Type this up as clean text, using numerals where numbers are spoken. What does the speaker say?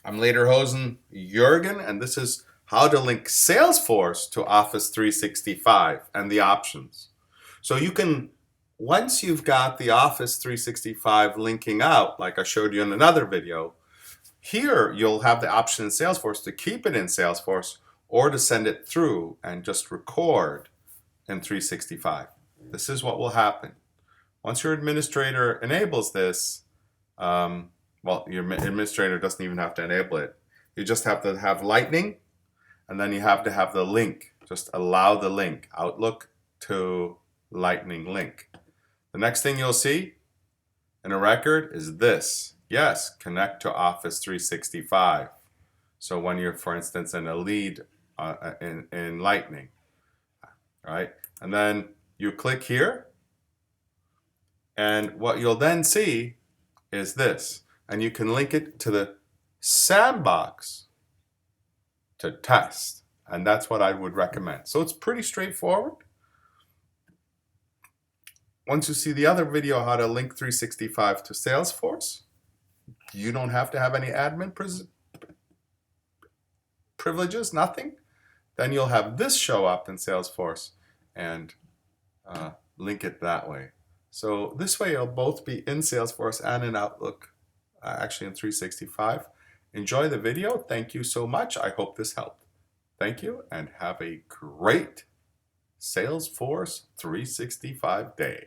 I'm Lederhosen Jurgen, and this is how to link Salesforce to Office 365 and the options. So you can, once you've got the Office 365 linking out, like I showed you in another video, here you'll have the option in Salesforce to keep it in Salesforce or to send it through and just record in 365. This is what will happen. Once your administrator enables this, well, your administrator doesn't even have to enable it. You just have to have Lightning, and then you have to have the link. Just allow the link, Outlook to Lightning link. The next thing you'll see in a record is this. Yes, connect to Office 365. So when you're, for instance, in a lead in Lightning, right? And then you click here, and what you'll then see is this. And you can link it to the sandbox to test. And that's what I would recommend. So it's pretty straightforward. Once you see the other video, how to link 365 to Salesforce, you don't have to have any admin privileges, nothing. Then you'll have this show up in Salesforce and link it that way. So this way you'll both be in Salesforce and in Outlook, actually in 365. Enjoy the video. Thank you so much. I hope this helped. Thank you and have a great Salesforce 365 day.